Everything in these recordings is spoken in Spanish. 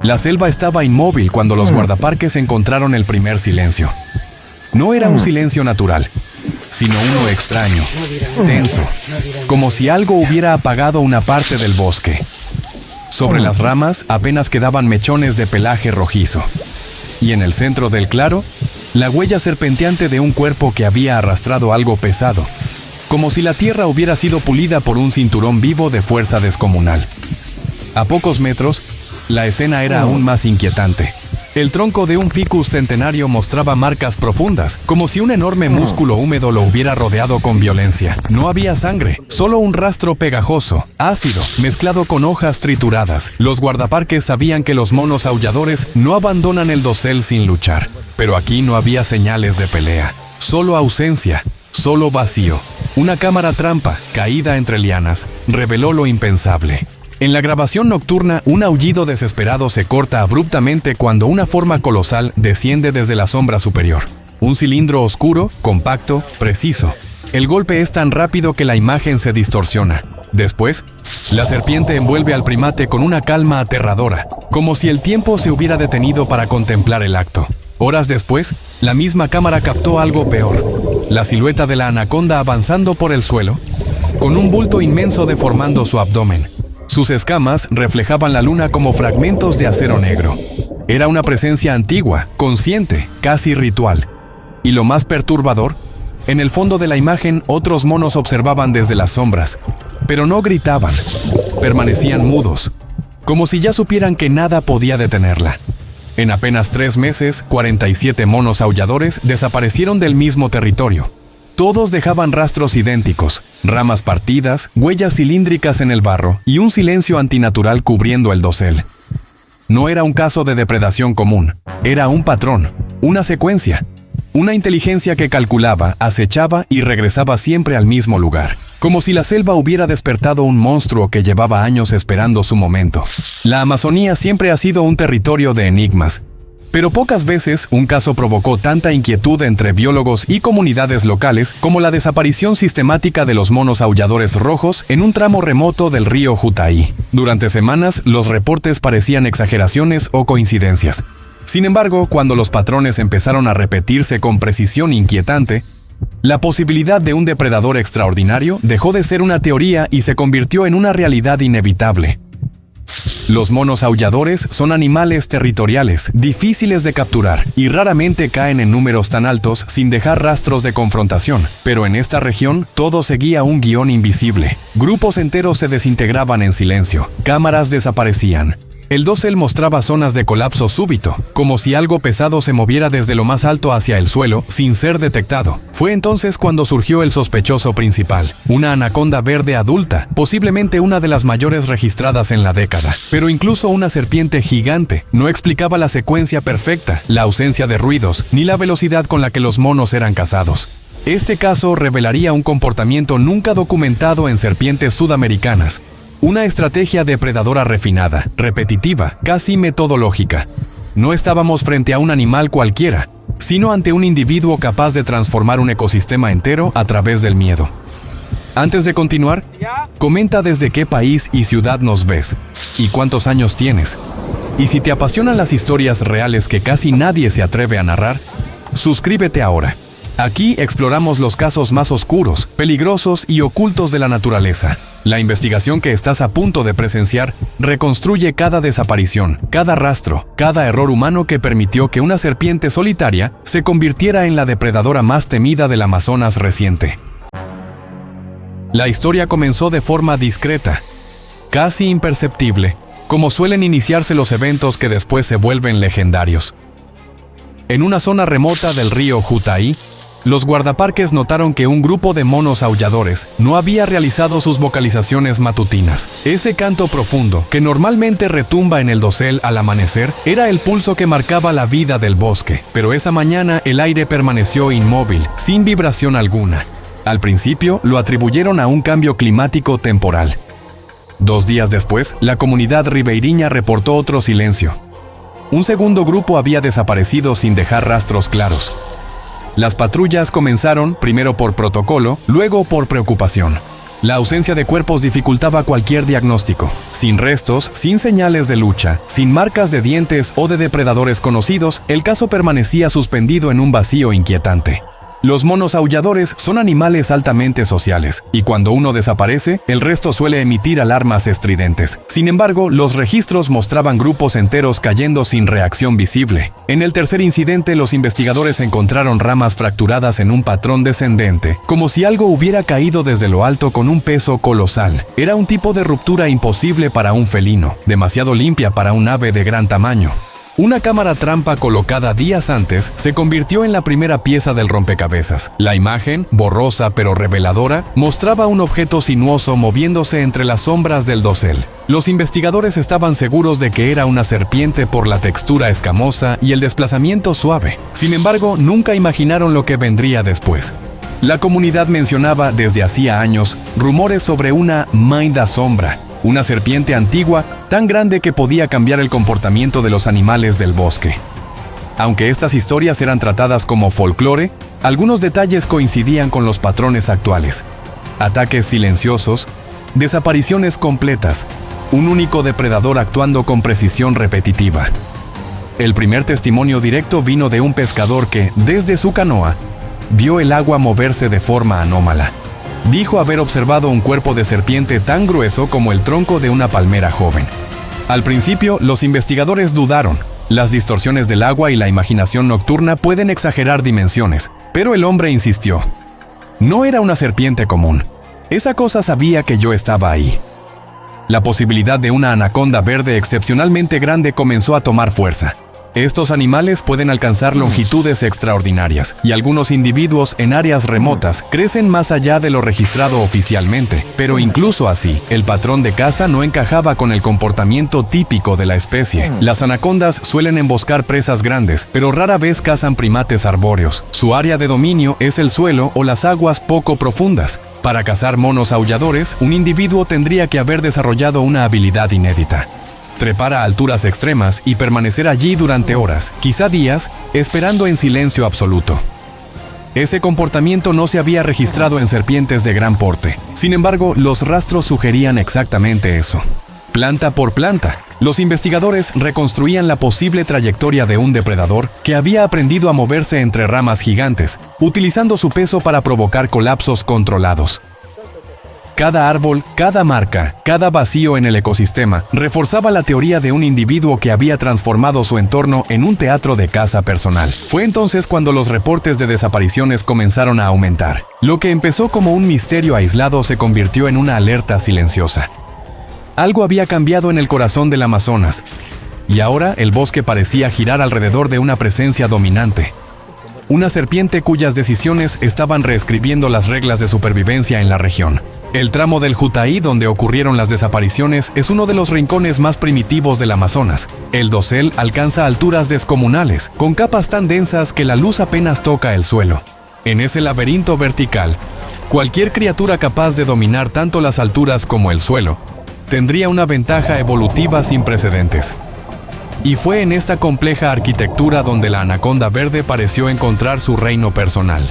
La selva estaba inmóvil cuando los guardaparques encontraron el primer silencio. No era un silencio natural, sino uno extraño, tenso, como si algo hubiera apagado una parte del bosque. Sobre las ramas apenas quedaban mechones de pelaje rojizo. Y en el centro del claro, la huella serpenteante de un cuerpo que había arrastrado algo pesado, como si la tierra hubiera sido pulida por un cinturón vivo de fuerza descomunal. A pocos metros, la escena era aún más inquietante. El tronco de un ficus centenario mostraba marcas profundas, como si un enorme músculo húmedo lo hubiera rodeado con violencia. No había sangre, solo un rastro pegajoso, ácido, mezclado con hojas trituradas. Los guardaparques sabían que los monos aulladores no abandonan el dosel sin luchar. Pero aquí no había señales de pelea, solo ausencia, solo vacío. Una cámara trampa, caída entre lianas, reveló lo impensable. En la grabación nocturna, un aullido desesperado se corta abruptamente cuando una forma colosal desciende desde la sombra superior. Un cilindro oscuro, compacto, preciso. El golpe es tan rápido que la imagen se distorsiona. Después, la serpiente envuelve al primate con una calma aterradora, como si el tiempo se hubiera detenido para contemplar el acto. Horas después, la misma cámara captó algo peor. La silueta de la anaconda avanzando por el suelo, con un bulto inmenso deformando su abdomen. Sus escamas reflejaban la luna como fragmentos de acero negro. Era una presencia antigua, consciente, casi ritual. Y lo más perturbador, en el fondo de la imagen otros monos observaban desde las sombras, pero no gritaban, permanecían mudos, como si ya supieran que nada podía detenerla. En apenas 3 meses, 47 monos aulladores desaparecieron del mismo territorio. Todos dejaban rastros idénticos, ramas partidas, huellas cilíndricas en el barro y un silencio antinatural cubriendo el dosel. No era un caso de depredación común, era un patrón, una secuencia, una inteligencia que calculaba, acechaba y regresaba siempre al mismo lugar, como si la selva hubiera despertado un monstruo que llevaba años esperando su momento. La Amazonía siempre ha sido un territorio de enigmas, pero pocas veces un caso provocó tanta inquietud entre biólogos y comunidades locales como la desaparición sistemática de los monos aulladores rojos en un tramo remoto del río Jutaí. Durante semanas, los reportes parecían exageraciones o coincidencias. Sin embargo, cuando los patrones empezaron a repetirse con precisión inquietante, la posibilidad de un depredador extraordinario dejó de ser una teoría y se convirtió en una realidad inevitable. Los monos aulladores son animales territoriales, difíciles de capturar y raramente caen en números tan altos sin dejar rastros de confrontación. Pero en esta región todo seguía un guión invisible. Grupos enteros se desintegraban en silencio, cámaras desaparecían. El dosel mostraba zonas de colapso súbito, como si algo pesado se moviera desde lo más alto hacia el suelo sin ser detectado. Fue entonces cuando surgió el sospechoso principal, una anaconda verde adulta, posiblemente una de las mayores registradas en la década. Pero incluso una serpiente gigante no explicaba la secuencia perfecta, la ausencia de ruidos, ni la velocidad con la que los monos eran cazados. Este caso revelaría un comportamiento nunca documentado en serpientes sudamericanas. Una estrategia depredadora refinada, repetitiva, casi metodológica. No estábamos frente a un animal cualquiera, sino ante un individuo capaz de transformar un ecosistema entero a través del miedo. Antes de continuar, comenta desde qué país y ciudad nos ves, y cuántos años tienes. Y si te apasionan las historias reales que casi nadie se atreve a narrar, suscríbete ahora. Aquí exploramos los casos más oscuros, peligrosos y ocultos de la naturaleza. La investigación que estás a punto de presenciar reconstruye cada desaparición, cada rastro, cada error humano que permitió que una serpiente solitaria se convirtiera en la depredadora más temida del Amazonas reciente. La historia comenzó de forma discreta, casi imperceptible, como suelen iniciarse los eventos que después se vuelven legendarios. En una zona remota del río Jutaí, los guardaparques notaron que un grupo de monos aulladores no había realizado sus vocalizaciones matutinas. Ese canto profundo, que normalmente retumba en el dosel al amanecer, era el pulso que marcaba la vida del bosque. Pero esa mañana el aire permaneció inmóvil, sin vibración alguna. Al principio lo atribuyeron a un cambio climático temporal. 2 días después, la comunidad ribeiriña reportó otro silencio. Un segundo grupo había desaparecido sin dejar rastros claros. Las patrullas comenzaron, primero por protocolo, luego por preocupación. La ausencia de cuerpos dificultaba cualquier diagnóstico. Sin restos, sin señales de lucha, sin marcas de dientes o de depredadores conocidos, el caso permanecía suspendido en un vacío inquietante. Los monos aulladores son animales altamente sociales, y cuando uno desaparece, el resto suele emitir alarmas estridentes. Sin embargo, los registros mostraban grupos enteros cayendo sin reacción visible. En el tercer incidente, los investigadores encontraron ramas fracturadas en un patrón descendente, como si algo hubiera caído desde lo alto con un peso colosal. Era un tipo de ruptura imposible para un felino, demasiado limpia para un ave de gran tamaño. Una cámara trampa colocada días antes se convirtió en la primera pieza del rompecabezas. La imagen, borrosa pero reveladora, mostraba un objeto sinuoso moviéndose entre las sombras del dosel. Los investigadores estaban seguros de que era una serpiente por la textura escamosa y el desplazamiento suave. Sin embargo, nunca imaginaron lo que vendría después. La comunidad mencionaba desde hacía años rumores sobre una Maida sombra, una serpiente antigua tan grande que podía cambiar el comportamiento de los animales del bosque. Aunque estas historias eran tratadas como folclore, algunos detalles coincidían con los patrones actuales. Ataques silenciosos, desapariciones completas, un único depredador actuando con precisión repetitiva. El primer testimonio directo vino de un pescador que, desde su canoa, vio el agua moverse de forma anómala. Dijo haber observado un cuerpo de serpiente tan grueso como el tronco de una palmera joven. Al principio, los investigadores dudaron. Las distorsiones del agua y la imaginación nocturna pueden exagerar dimensiones, pero el hombre insistió. No era una serpiente común. Esa cosa sabía que yo estaba ahí. La posibilidad de una anaconda verde excepcionalmente grande comenzó a tomar fuerza. Estos animales pueden alcanzar longitudes extraordinarias, y algunos individuos en áreas remotas crecen más allá de lo registrado oficialmente. Pero incluso así, el patrón de caza no encajaba con el comportamiento típico de la especie. Las anacondas suelen emboscar presas grandes, pero rara vez cazan primates arbóreos. Su área de dominio es el suelo o las aguas poco profundas. Para cazar monos aulladores, un individuo tendría que haber desarrollado una habilidad inédita. Trepar a alturas extremas y permanecer allí durante horas, quizá días, esperando en silencio absoluto. Ese comportamiento no se había registrado en serpientes de gran porte. Sin embargo, los rastros sugerían exactamente eso. Planta por planta, los investigadores reconstruían la posible trayectoria de un depredador que había aprendido a moverse entre ramas gigantes, utilizando su peso para provocar colapsos controlados. Cada árbol, cada marca, cada vacío en el ecosistema reforzaba la teoría de un individuo que había transformado su entorno en un teatro de caza personal. Fue entonces cuando los reportes de desapariciones comenzaron a aumentar. Lo que empezó como un misterio aislado se convirtió en una alerta silenciosa. Algo había cambiado en el corazón del Amazonas, y ahora el bosque parecía girar alrededor de una presencia dominante. Una serpiente cuyas decisiones estaban reescribiendo las reglas de supervivencia en la región. El tramo del Jutaí donde ocurrieron las desapariciones es uno de los rincones más primitivos del Amazonas. El dosel alcanza alturas descomunales, con capas tan densas que la luz apenas toca el suelo. En ese laberinto vertical, cualquier criatura capaz de dominar tanto las alturas como el suelo tendría una ventaja evolutiva sin precedentes. Y fue en esta compleja arquitectura donde la anaconda verde pareció encontrar su reino personal.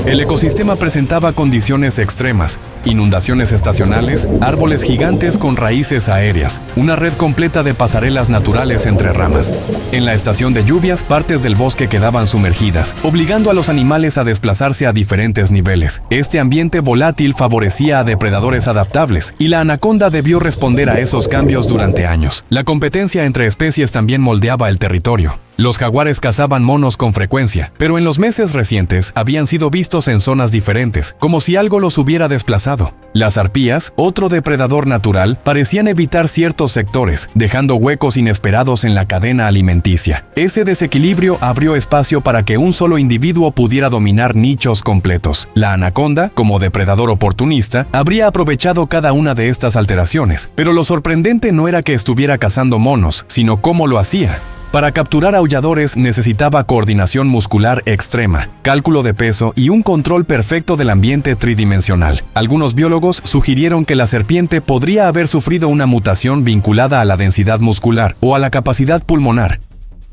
El ecosistema presentaba condiciones extremas, inundaciones estacionales, árboles gigantes con raíces aéreas, una red completa de pasarelas naturales entre ramas. En la estación de lluvias, partes del bosque quedaban sumergidas, obligando a los animales a desplazarse a diferentes niveles. Este ambiente volátil favorecía a depredadores adaptables, y la anaconda debió responder a esos cambios durante años. La competencia entre especies también moldeaba el territorio. Los jaguares cazaban monos con frecuencia, pero en los meses recientes habían sido vistos en zonas diferentes, como si algo los hubiera desplazado. Las arpías, otro depredador natural, parecían evitar ciertos sectores, dejando huecos inesperados en la cadena alimenticia. Ese desequilibrio abrió espacio para que un solo individuo pudiera dominar nichos completos. La anaconda, como depredador oportunista, habría aprovechado cada una de estas alteraciones, pero lo sorprendente no era que estuviera cazando monos, sino cómo lo hacía. Para capturar aulladores necesitaba coordinación muscular extrema, cálculo de peso y un control perfecto del ambiente tridimensional. Algunos biólogos sugirieron que la serpiente podría haber sufrido una mutación vinculada a la densidad muscular o a la capacidad pulmonar,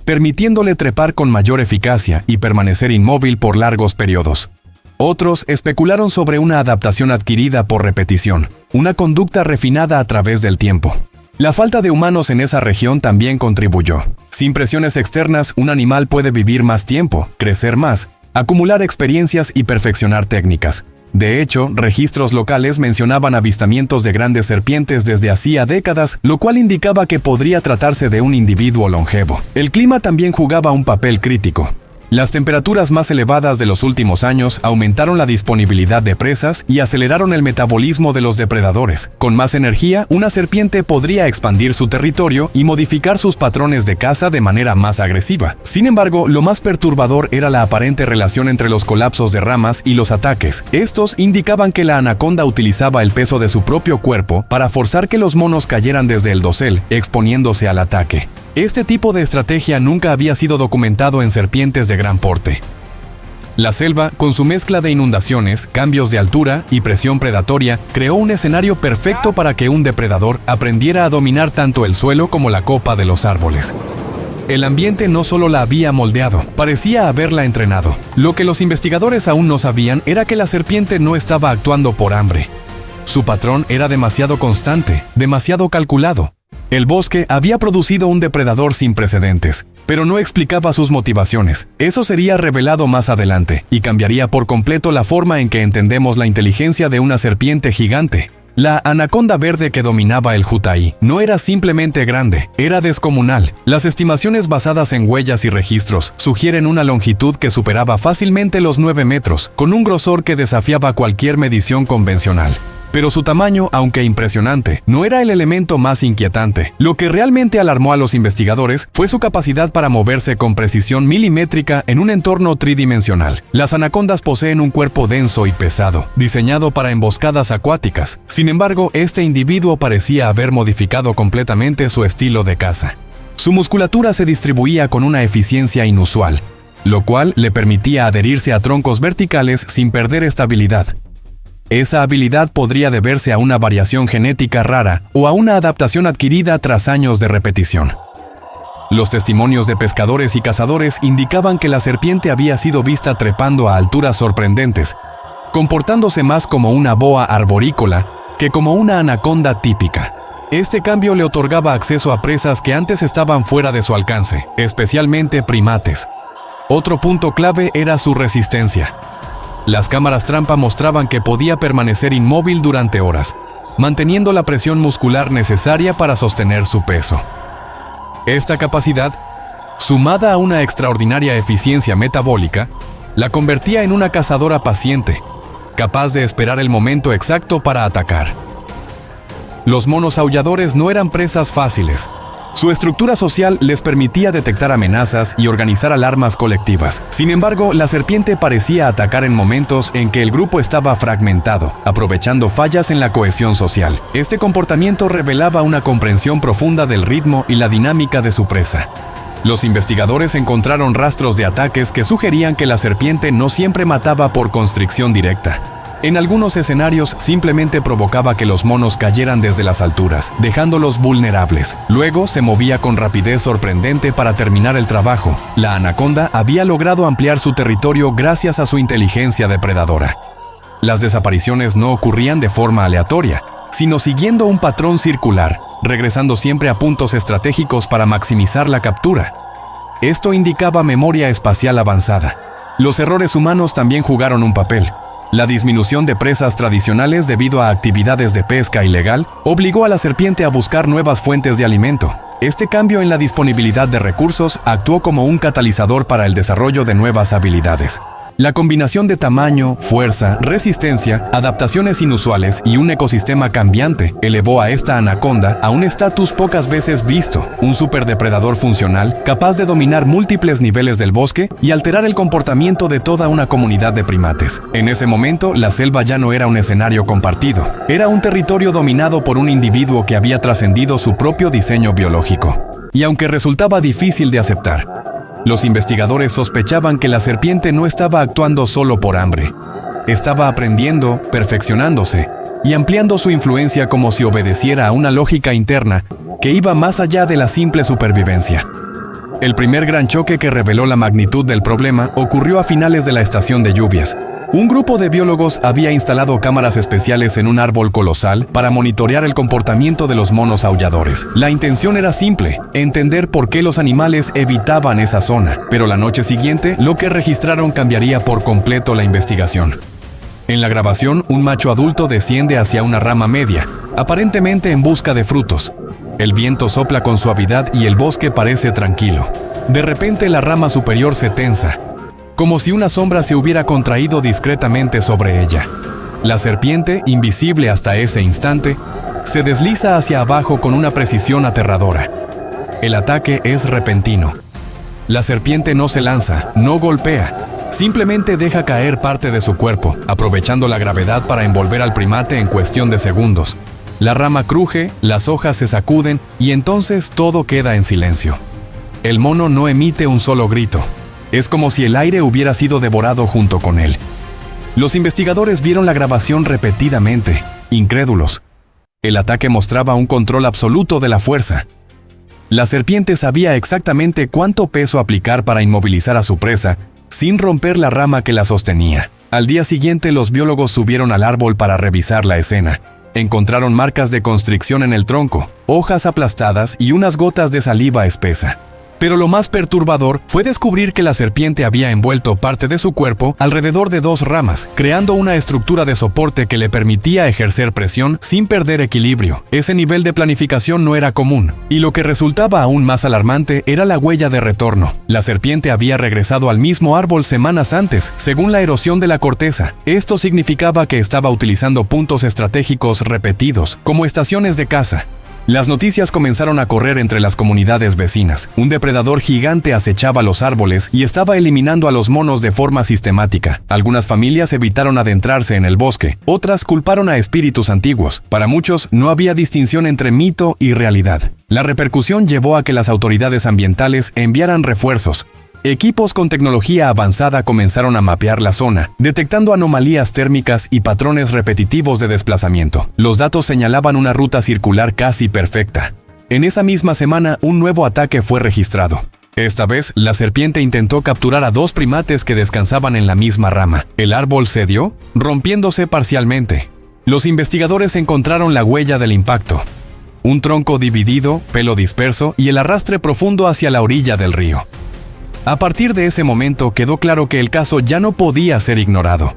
permitiéndole trepar con mayor eficacia y permanecer inmóvil por largos periodos. Otros especularon sobre una adaptación adquirida por repetición, una conducta refinada a través del tiempo. La falta de humanos en esa región también contribuyó. Sin presiones externas, un animal puede vivir más tiempo, crecer más, acumular experiencias y perfeccionar técnicas. De hecho, registros locales mencionaban avistamientos de grandes serpientes desde hacía décadas, lo cual indicaba que podría tratarse de un individuo longevo. El clima también jugaba un papel crítico. Las temperaturas más elevadas de los últimos años aumentaron la disponibilidad de presas y aceleraron el metabolismo de los depredadores. Con más energía, una serpiente podría expandir su territorio y modificar sus patrones de caza de manera más agresiva. Sin embargo, lo más perturbador era la aparente relación entre los colapsos de ramas y los ataques. Estos indicaban que la anaconda utilizaba el peso de su propio cuerpo para forzar que los monos cayeran desde el dosel, exponiéndose al ataque. Este tipo de estrategia nunca había sido documentado en serpientes de gran porte. La selva, con su mezcla de inundaciones, cambios de altura y presión predatoria, creó un escenario perfecto para que un depredador aprendiera a dominar tanto el suelo como la copa de los árboles. El ambiente no solo la había moldeado, parecía haberla entrenado. Lo que los investigadores aún no sabían era que la serpiente no estaba actuando por hambre. Su patrón era demasiado constante, demasiado calculado. El bosque había producido un depredador sin precedentes, pero no explicaba sus motivaciones. Eso sería revelado más adelante y cambiaría por completo la forma en que entendemos la inteligencia de una serpiente gigante. La anaconda verde que dominaba el Jutai no era simplemente grande, era descomunal. Las estimaciones basadas en huellas y registros sugieren una longitud que superaba fácilmente los 9 metros, con un grosor que desafiaba cualquier medición convencional. Pero su tamaño, aunque impresionante, no era el elemento más inquietante. Lo que realmente alarmó a los investigadores fue su capacidad para moverse con precisión milimétrica en un entorno tridimensional. Las anacondas poseen un cuerpo denso y pesado, diseñado para emboscadas acuáticas. Sin embargo, este individuo parecía haber modificado completamente su estilo de caza. Su musculatura se distribuía con una eficiencia inusual, lo cual le permitía adherirse a troncos verticales sin perder estabilidad. Esa habilidad podría deberse a una variación genética rara o a una adaptación adquirida tras años de repetición. Los testimonios de pescadores y cazadores indicaban que la serpiente había sido vista trepando a alturas sorprendentes, comportándose más como una boa arborícola que como una anaconda típica. Este cambio le otorgaba acceso a presas que antes estaban fuera de su alcance, especialmente primates. Otro punto clave era su resistencia. Las cámaras trampa mostraban que podía permanecer inmóvil durante horas, manteniendo la presión muscular necesaria para sostener su peso. Esta capacidad, sumada a una extraordinaria eficiencia metabólica, la convertía en una cazadora paciente, capaz de esperar el momento exacto para atacar. Los monos aulladores no eran presas fáciles. Su estructura social les permitía detectar amenazas y organizar alarmas colectivas. Sin embargo, la serpiente parecía atacar en momentos en que el grupo estaba fragmentado, aprovechando fallas en la cohesión social. Este comportamiento revelaba una comprensión profunda del ritmo y la dinámica de su presa. Los investigadores encontraron rastros de ataques que sugerían que la serpiente no siempre mataba por constricción directa. En algunos escenarios simplemente provocaba que los monos cayeran desde las alturas, dejándolos vulnerables. Luego se movía con rapidez sorprendente para terminar el trabajo. La anaconda había logrado ampliar su territorio gracias a su inteligencia depredadora. Las desapariciones no ocurrían de forma aleatoria, sino siguiendo un patrón circular, regresando siempre a puntos estratégicos para maximizar la captura. Esto indicaba memoria espacial avanzada. Los errores humanos también jugaron un papel. La disminución de presas tradicionales debido a actividades de pesca ilegal obligó a la serpiente a buscar nuevas fuentes de alimento. Este cambio en la disponibilidad de recursos actuó como un catalizador para el desarrollo de nuevas habilidades. La combinación de tamaño, fuerza, resistencia, adaptaciones inusuales y un ecosistema cambiante elevó a esta anaconda a un estatus pocas veces visto, un superdepredador funcional capaz de dominar múltiples niveles del bosque y alterar el comportamiento de toda una comunidad de primates. En ese momento, la selva ya no era un escenario compartido, era un territorio dominado por un individuo que había trascendido su propio diseño biológico. Y aunque resultaba difícil de aceptar, los investigadores sospechaban que la serpiente no estaba actuando solo por hambre. Estaba aprendiendo, perfeccionándose y ampliando su influencia como si obedeciera a una lógica interna que iba más allá de la simple supervivencia. El primer gran choque que reveló la magnitud del problema ocurrió a finales de la estación de lluvias. Un grupo de biólogos había instalado cámaras especiales en un árbol colosal para monitorear el comportamiento de los monos aulladores. La intención era simple, entender por qué los animales evitaban esa zona, pero la noche siguiente lo que registraron cambiaría por completo la investigación. En la grabación, un macho adulto desciende hacia una rama media, aparentemente en busca de frutos. El viento sopla con suavidad y el bosque parece tranquilo. De repente la rama superior se tensa, como si una sombra se hubiera contraído discretamente sobre ella. La serpiente, invisible hasta ese instante, se desliza hacia abajo con una precisión aterradora. El ataque es repentino. La serpiente no se lanza, no golpea, simplemente deja caer parte de su cuerpo, aprovechando la gravedad para envolver al primate en cuestión de segundos. La rama cruje, las hojas se sacuden y entonces todo queda en silencio. El mono no emite un solo grito. Es como si el aire hubiera sido devorado junto con él. Los investigadores vieron la grabación repetidamente, incrédulos. El ataque mostraba un control absoluto de la fuerza. La serpiente sabía exactamente cuánto peso aplicar para inmovilizar a su presa, sin romper la rama que la sostenía. Al día siguiente, los biólogos subieron al árbol para revisar la escena. Encontraron marcas de constricción en el tronco, hojas aplastadas y unas gotas de saliva espesa. Pero lo más perturbador fue descubrir que la serpiente había envuelto parte de su cuerpo alrededor de 2 ramas, creando una estructura de soporte que le permitía ejercer presión sin perder equilibrio. Ese nivel de planificación no era común, y lo que resultaba aún más alarmante era la huella de retorno. La serpiente había regresado al mismo árbol semanas antes, según la erosión de la corteza. Esto significaba que estaba utilizando puntos estratégicos repetidos, como estaciones de caza. Las noticias comenzaron a correr entre las comunidades vecinas. Un depredador gigante acechaba los árboles y estaba eliminando a los monos de forma sistemática. Algunas familias evitaron adentrarse en el bosque, otras culparon a espíritus antiguos. Para muchos, no había distinción entre mito y realidad. La repercusión llevó a que las autoridades ambientales enviaran refuerzos. Equipos con tecnología avanzada comenzaron a mapear la zona, detectando anomalías térmicas y patrones repetitivos de desplazamiento. Los datos señalaban una ruta circular casi perfecta. En esa misma semana, un nuevo ataque fue registrado. Esta vez, la serpiente intentó capturar a 2 primates que descansaban en la misma rama. El árbol cedió, rompiéndose parcialmente. Los investigadores encontraron la huella del impacto. Un tronco dividido, pelo disperso y el arrastre profundo hacia la orilla del río. A partir de ese momento quedó claro que el caso ya no podía ser ignorado.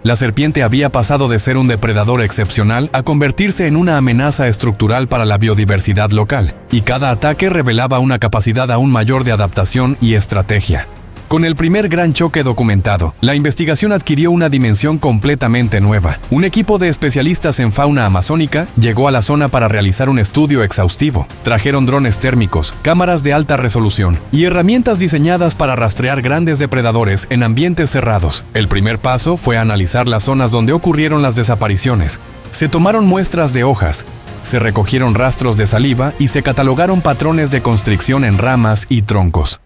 La serpiente había pasado de ser un depredador excepcional a convertirse en una amenaza estructural para la biodiversidad local, y cada ataque revelaba una capacidad aún mayor de adaptación y estrategia. Con el primer gran choque documentado, la investigación adquirió una dimensión completamente nueva. Un equipo de especialistas en fauna amazónica llegó a la zona para realizar un estudio exhaustivo. Trajeron drones térmicos, cámaras de alta resolución y herramientas diseñadas para rastrear grandes depredadores en ambientes cerrados. El primer paso fue analizar las zonas donde ocurrieron las desapariciones. Se tomaron muestras de hojas, se recogieron rastros de saliva y se catalogaron patrones de constricción en ramas y troncos.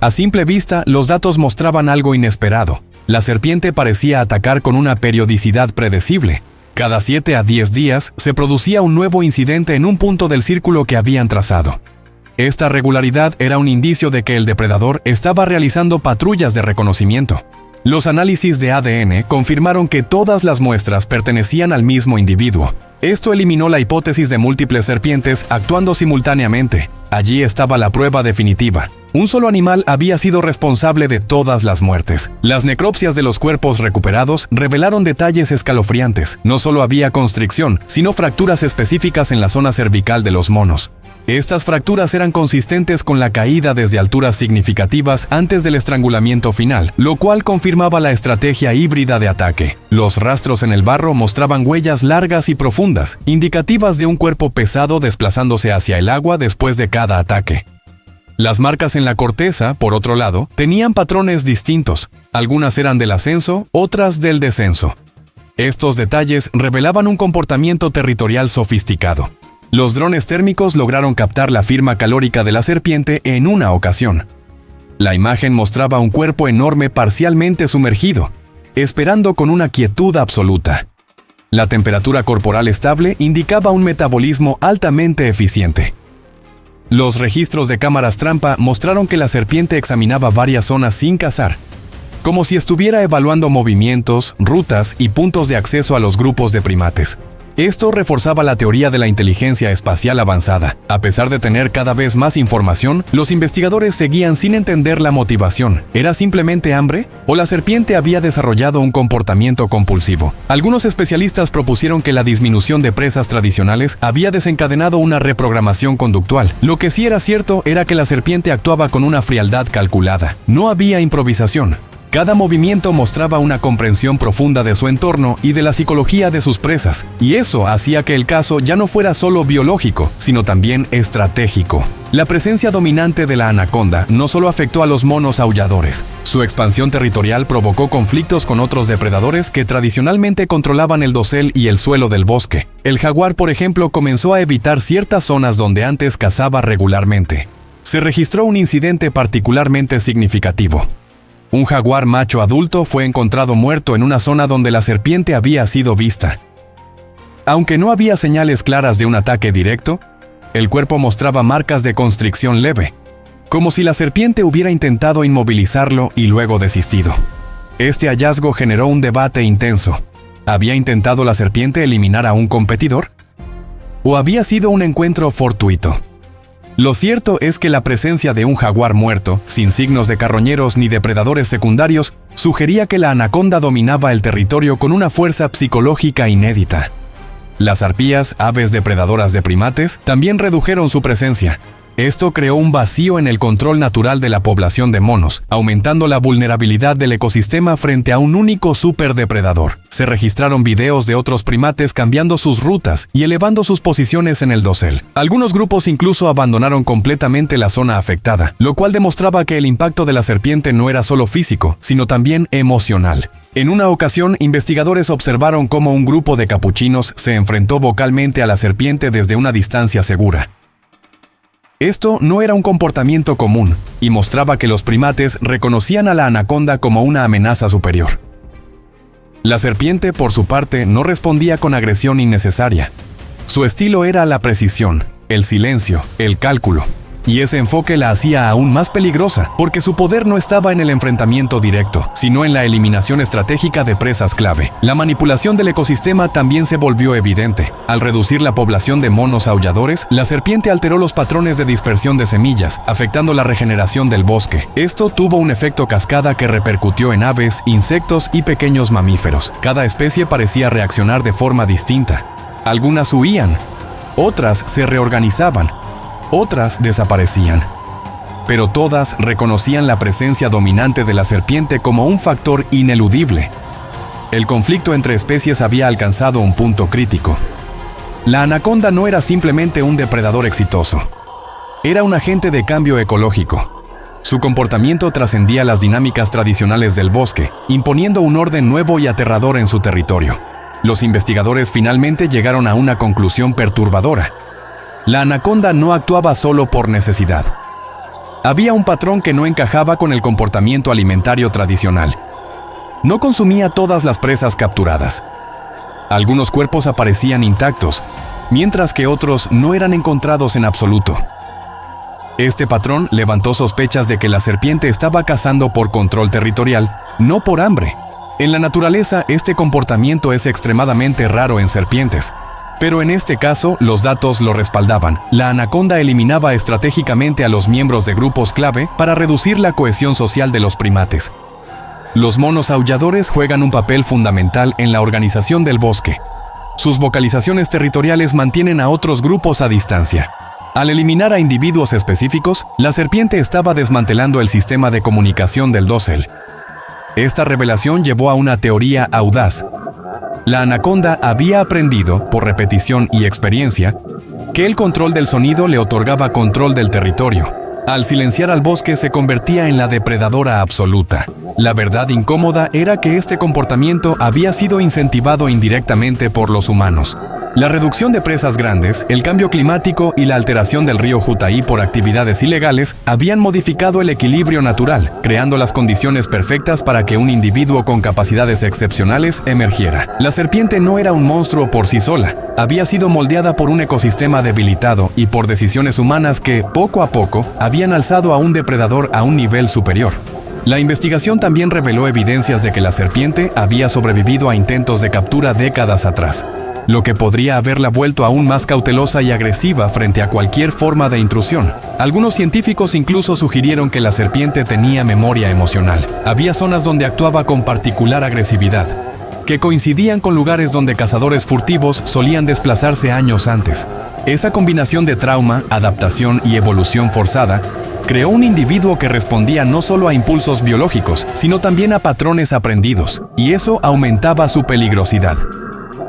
A simple vista, los datos mostraban algo inesperado. La serpiente parecía atacar con una periodicidad predecible. Cada 7 a 10 días se producía un nuevo incidente en un punto del círculo que habían trazado. Esta regularidad era un indicio de que el depredador estaba realizando patrullas de reconocimiento. Los análisis de ADN confirmaron que todas las muestras pertenecían al mismo individuo. Esto eliminó la hipótesis de múltiples serpientes actuando simultáneamente. Allí estaba la prueba definitiva. Un solo animal había sido responsable de todas las muertes. Las necropsias de los cuerpos recuperados revelaron detalles escalofriantes. No solo había constricción, sino fracturas específicas en la zona cervical de los monos. Estas fracturas eran consistentes con la caída desde alturas significativas antes del estrangulamiento final, lo cual confirmaba la estrategia híbrida de ataque. Los rastros en el barro mostraban huellas largas y profundas, indicativas de un cuerpo pesado desplazándose hacia el agua después de cada ataque. Las marcas en la corteza, por otro lado, tenían patrones distintos. Algunas eran del ascenso, otras del descenso. Estos detalles revelaban un comportamiento territorial sofisticado. Los drones térmicos lograron captar la firma calórica de la serpiente en una ocasión. La imagen mostraba un cuerpo enorme parcialmente sumergido, esperando con una quietud absoluta. La temperatura corporal estable indicaba un metabolismo altamente eficiente. Los registros de cámaras trampa mostraron que la serpiente examinaba varias zonas sin cazar. como si estuviera evaluando movimientos, rutas y puntos de acceso a los grupos de primates. Esto reforzaba la teoría de la inteligencia espacial avanzada. A pesar de tener cada vez más información, los investigadores seguían sin entender la motivación. ¿Era simplemente hambre? ¿O la serpiente había desarrollado un comportamiento compulsivo? Algunos especialistas propusieron que la disminución de presas tradicionales había desencadenado una reprogramación conductual. Lo que sí era cierto era que la serpiente actuaba con una frialdad calculada. No había improvisación. Cada movimiento mostraba una comprensión profunda de su entorno y de la psicología de sus presas, y eso hacía que el caso ya no fuera solo biológico, sino también estratégico. La presencia dominante de la anaconda no solo afectó a los monos aulladores. Su expansión territorial provocó conflictos con otros depredadores que tradicionalmente controlaban el dosel y el suelo del bosque. El jaguar, por ejemplo, comenzó a evitar ciertas zonas donde antes cazaba regularmente. Se registró un incidente particularmente significativo. Un jaguar macho adulto fue encontrado muerto en una zona donde la serpiente había sido vista. Aunque no había señales claras de un ataque directo, el cuerpo mostraba marcas de constricción leve, como si la serpiente hubiera intentado inmovilizarlo y luego desistido. Este hallazgo generó un debate intenso. ¿Había intentado la serpiente eliminar a un competidor? ¿O había sido un encuentro fortuito? Lo cierto es que la presencia de un jaguar muerto, sin signos de carroñeros ni depredadores secundarios, sugería que la anaconda dominaba el territorio con una fuerza psicológica inédita. Las arpías, aves depredadoras de primates, también redujeron su presencia. Esto creó un vacío en el control natural de la población de monos, aumentando la vulnerabilidad del ecosistema frente a un único superdepredador. Se registraron videos de otros primates cambiando sus rutas y elevando sus posiciones en el dosel. Algunos grupos incluso abandonaron completamente la zona afectada, lo cual demostraba que el impacto de la serpiente no era solo físico, sino también emocional. En una ocasión, investigadores observaron cómo un grupo de capuchinos se enfrentó vocalmente a la serpiente desde una distancia segura. Esto no era un comportamiento común y mostraba que los primates reconocían a la anaconda como una amenaza superior. La serpiente, por su parte, no respondía con agresión innecesaria. Su estilo era la precisión, el silencio, el cálculo. Y ese enfoque la hacía aún más peligrosa, porque su poder no estaba en el enfrentamiento directo, sino en la eliminación estratégica de presas clave. La manipulación del ecosistema también se volvió evidente. Al reducir la población de monos aulladores, la serpiente alteró los patrones de dispersión de semillas, afectando la regeneración del bosque. Esto tuvo un efecto cascada que repercutió en aves, insectos y pequeños mamíferos. Cada especie parecía reaccionar de forma distinta. Algunas huían, otras se reorganizaban, otras desaparecían. Pero todas reconocían la presencia dominante de la serpiente como un factor ineludible. El conflicto entre especies había alcanzado un punto crítico. La anaconda no era simplemente un depredador exitoso. Era un agente de cambio ecológico. Su comportamiento trascendía las dinámicas tradicionales del bosque, imponiendo un orden nuevo y aterrador en su territorio. Los investigadores finalmente llegaron a una conclusión perturbadora. La anaconda no actuaba solo por necesidad. Había un patrón que no encajaba con el comportamiento alimentario tradicional. No consumía todas las presas capturadas. Algunos cuerpos aparecían intactos, mientras que otros no eran encontrados en absoluto. Este patrón levantó sospechas de que la serpiente estaba cazando por control territorial, no por hambre. En la naturaleza, este comportamiento es extremadamente raro en serpientes. Pero en este caso, los datos lo respaldaban. La anaconda eliminaba estratégicamente a los miembros de grupos clave para reducir la cohesión social de los primates. Los monos aulladores juegan un papel fundamental en la organización del bosque. Sus vocalizaciones territoriales mantienen a otros grupos a distancia. Al eliminar a individuos específicos, la serpiente estaba desmantelando el sistema de comunicación del dosel. Esta revelación llevó a una teoría audaz. La anaconda había aprendido, por repetición y experiencia, que el control del sonido le otorgaba control del territorio. Al silenciar al bosque se convertía en la depredadora absoluta. La verdad incómoda era que este comportamiento había sido incentivado indirectamente por los humanos. La reducción de presas grandes, el cambio climático y la alteración del río Jutaí por actividades ilegales habían modificado el equilibrio natural, creando las condiciones perfectas para que un individuo con capacidades excepcionales emergiera. La serpiente no era un monstruo por sí sola, había sido moldeada por un ecosistema debilitado y por decisiones humanas que, poco a poco, habían alzado a un depredador a un nivel superior. La investigación también reveló evidencias de que la serpiente había sobrevivido a intentos de captura décadas atrás, lo que podría haberla vuelto aún más cautelosa y agresiva frente a cualquier forma de intrusión. Algunos científicos incluso sugirieron que la serpiente tenía memoria emocional. Había zonas donde actuaba con particular agresividad, que coincidían con lugares donde cazadores furtivos solían desplazarse años antes. Esa combinación de trauma, adaptación y evolución forzada creó un individuo que respondía no solo a impulsos biológicos, sino también a patrones aprendidos, y eso aumentaba su peligrosidad.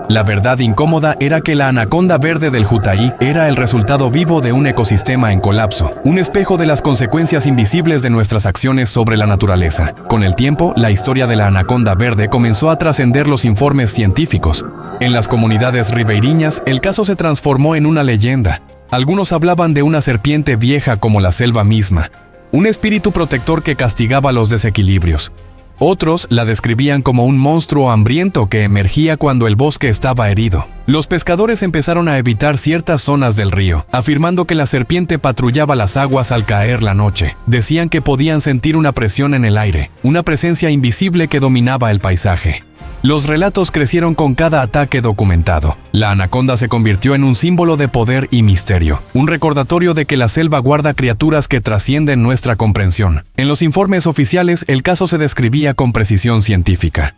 La verdad incómoda era que la anaconda verde del Jutaí era el resultado vivo de un ecosistema en colapso, un espejo de las consecuencias invisibles de nuestras acciones sobre la naturaleza. Con el tiempo, la historia de la anaconda verde comenzó a trascender los informes científicos. En las comunidades ribeiriñas, el caso se transformó en una leyenda. Algunos hablaban de una serpiente vieja como la selva misma, un espíritu protector que castigaba los desequilibrios. Otros la describían como un monstruo hambriento que emergía cuando el bosque estaba herido. Los pescadores empezaron a evitar ciertas zonas del río, afirmando que la serpiente patrullaba las aguas al caer la noche. Decían que podían sentir una presión en el aire, una presencia invisible que dominaba el paisaje. Los relatos crecieron con cada ataque documentado. La anaconda se convirtió en un símbolo de poder y misterio, un recordatorio de que la selva guarda criaturas que trascienden nuestra comprensión. En los informes oficiales, el caso se describía con precisión científica.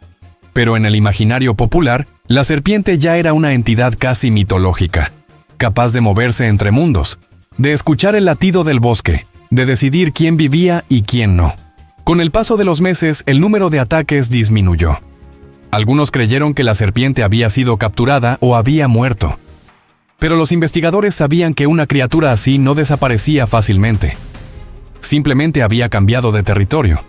Pero en el imaginario popular, la serpiente ya era una entidad casi mitológica, capaz de moverse entre mundos, de escuchar el latido del bosque, de decidir quién vivía y quién no. Con el paso de los meses, el número de ataques disminuyó. Algunos creyeron que la serpiente había sido capturada o había muerto. Pero los investigadores sabían que una criatura así no desaparecía fácilmente. Simplemente había cambiado de territorio.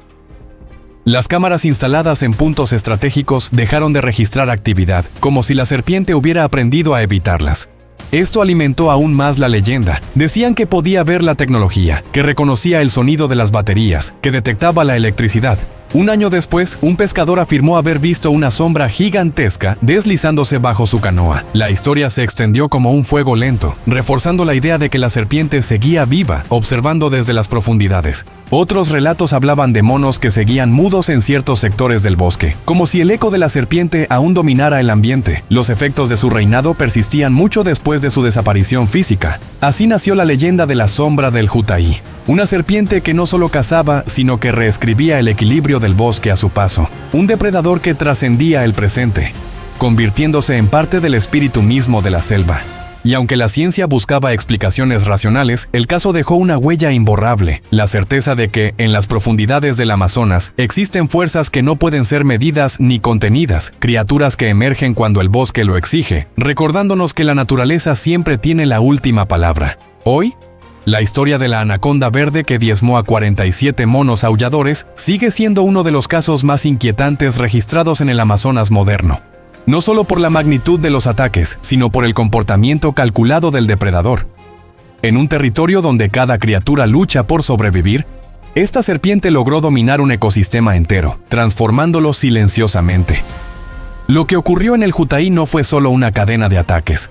Las cámaras instaladas en puntos estratégicos dejaron de registrar actividad, como si la serpiente hubiera aprendido a evitarlas. Esto alimentó aún más la leyenda. Decían que podía ver la tecnología, que reconocía el sonido de las baterías, que detectaba la electricidad. Un año después, un pescador afirmó haber visto una sombra gigantesca deslizándose bajo su canoa. La historia se extendió como un fuego lento, reforzando la idea de que la serpiente seguía viva, observando desde las profundidades. Otros relatos hablaban de monos que seguían mudos en ciertos sectores del bosque, como si el eco de la serpiente aún dominara el ambiente. Los efectos de su reinado persistían mucho después de su desaparición física. Así nació la leyenda de la sombra del Jutaí. Una serpiente que no solo cazaba, sino que reescribía el equilibrio del bosque a su paso. Un depredador que trascendía el presente, convirtiéndose en parte del espíritu mismo de la selva. Y aunque la ciencia buscaba explicaciones racionales, el caso dejó una huella imborrable, la certeza de que, en las profundidades del Amazonas, existen fuerzas que no pueden ser medidas ni contenidas, criaturas que emergen cuando el bosque lo exige, recordándonos que la naturaleza siempre tiene la última palabra. Hoy, la historia de la anaconda verde que diezmó a 47 monos aulladores sigue siendo uno de los casos más inquietantes registrados en el Amazonas moderno. No solo por la magnitud de los ataques, sino por el comportamiento calculado del depredador. En un territorio donde cada criatura lucha por sobrevivir, esta serpiente logró dominar un ecosistema entero, transformándolo silenciosamente. Lo que ocurrió en el Jutaí no fue solo una cadena de ataques.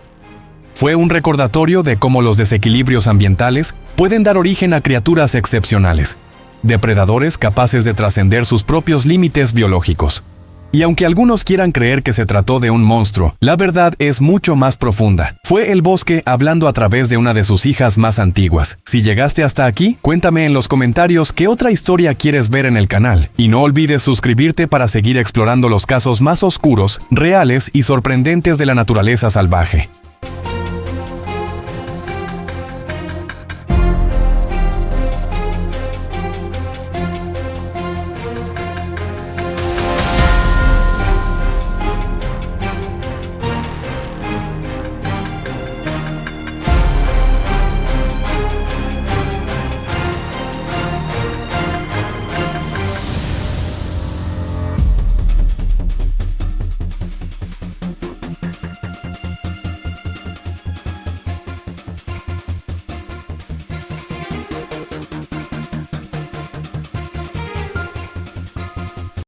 Fue un recordatorio de cómo los desequilibrios ambientales pueden dar origen a criaturas excepcionales, depredadores capaces de trascender sus propios límites biológicos. Y aunque algunos quieran creer que se trató de un monstruo, la verdad es mucho más profunda. Fue el bosque hablando a través de una de sus hijas más antiguas. Si llegaste hasta aquí, cuéntame en los comentarios qué otra historia quieres ver en el canal. Y no olvides suscribirte para seguir explorando los casos más oscuros, reales y sorprendentes de la naturaleza salvaje.